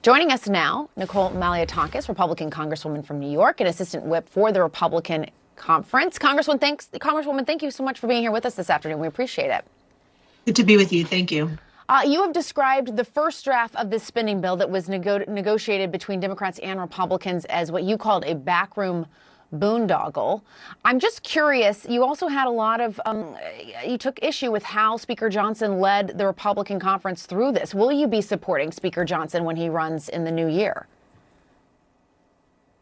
Joining us now, Malliotakis, Republican Congresswoman from New York and Assistant Whip for the Republican Conference. Congresswoman, thank you so much for being here with us this afternoon. We appreciate it. Good to be with you. Thank you. You have described the first draft of this spending bill that was negotiated between Democrats and Republicans as what you called a backroom boondoggle. I'm just curious, you also had a lot of, you took issue with how Speaker Johnson led the Republican conference through this. Will you be supporting Speaker Johnson when he runs in the new year?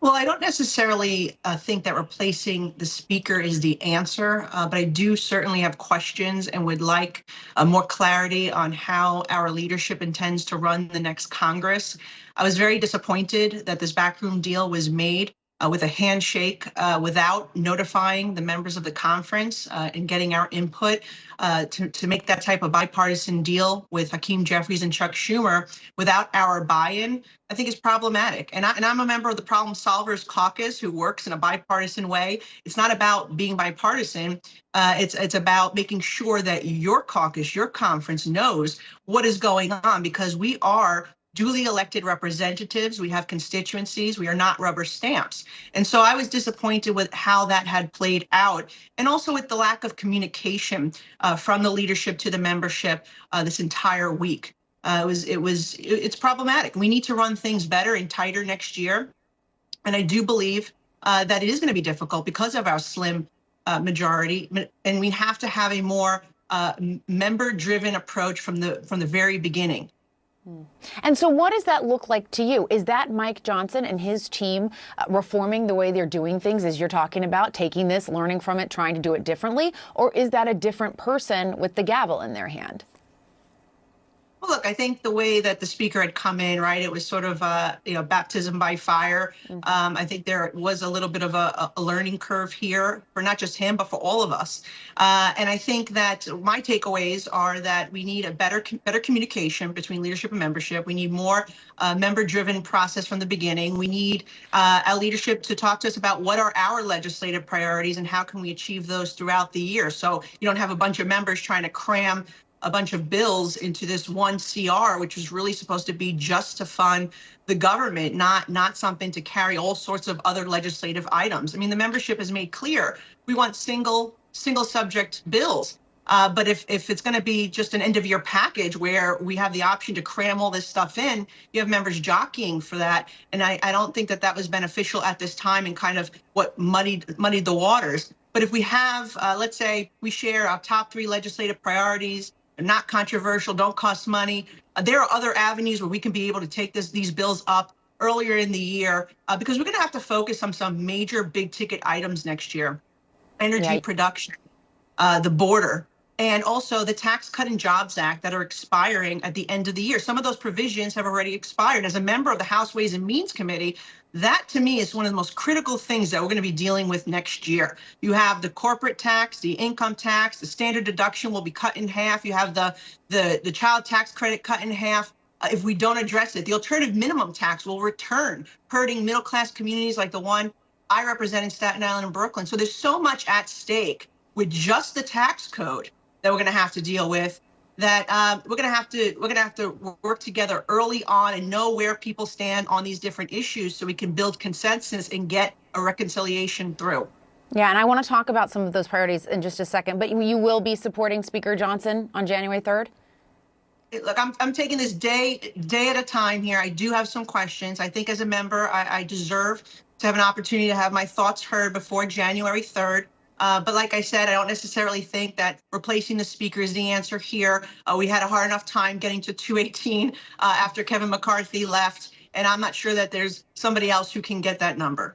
Well, I don't necessarily think that replacing the speaker is the answer, but I do certainly have questions and would like more clarity on how our leadership intends to run the next Congress. I was very disappointed that this backroom deal was made with a handshake without notifying the members of the conference and getting our input to make that type of bipartisan deal with Hakeem Jeffries and Chuck Schumer without our buy-in, I think is problematic. And I'm a member of the Problem Solvers Caucus who works in a bipartisan way. It's not about being bipartisan. It's about making sure that your caucus, your conference knows what is going on, because we are duly elected representatives. We have constituencies. We are not rubber stamps. And so I was disappointed with how that had played out, and also with the lack of communication from the leadership to the membership this entire week. It's problematic. We need to run things better and tighter next year. And I do believe that it is going to be difficult because of our slim majority, and we have to have a more member-driven approach from the very beginning. And so what does that look like to you? Is that Mike Johnson and his team reforming the way they're doing things, as you're talking about, taking this, learning from it, trying to do it differently? Or is that a different person with the gavel in their hand? Well, look, I think the way that the speaker had come in, right, it was sort of baptism by fire. I think there was a little bit of a learning curve here for not just him, but for all of us. And I think that my takeaways are that we need a better communication between leadership and membership. We need more member-driven process from the beginning. We need our leadership to talk to us about what are our legislative priorities and how can we achieve those throughout the year. So you don't have a bunch of members trying to cram a bunch of bills into this one CR, which was really supposed to be just to fund the government, not something to carry all sorts of other legislative items. I mean, the membership has made clear we want single subject bills. But if it's going to be just an end of year package where we have the option to cram all this stuff in, you have members jockeying for that. And I don't think that was beneficial at this time, and kind of what muddied the waters. But if we have, let's say we share our top 3 legislative priorities, they're not controversial, don't cost money. There are other avenues where we can be able to take these bills up earlier in the year, because we're going to have to focus on some major big ticket items next year. Energy production, the border, and also the Tax Cut and Jobs Act that are expiring at the end of the year. Some of those provisions have already expired. As a member of the House Ways and Means Committee, that to me is one of the most critical things that we're going to be dealing with next year. You have the corporate tax, the income tax, the standard deduction will be cut in half. You have the child tax credit cut in half. If we don't address it, the alternative minimum tax will return, hurting middle class communities like the one I represent in Staten Island and Brooklyn. So there's so much at stake with just the tax code that we're going to have to deal with, that we're going to have to work together early on and know where people stand on these different issues, so we can build consensus and get a reconciliation through. Yeah, and I want to talk about some of those priorities in just a second, but you will be supporting Speaker Johnson on January 3rd? Look, I'm taking this day at a time here. I do have some questions. I think as a member, I deserve to have an opportunity to have my thoughts heard before January 3rd. But like I said, I don't necessarily think that replacing the speaker is the answer here. We had a hard enough time getting to 218 after Kevin McCarthy left, and I'm not sure that there's somebody else who can get that number.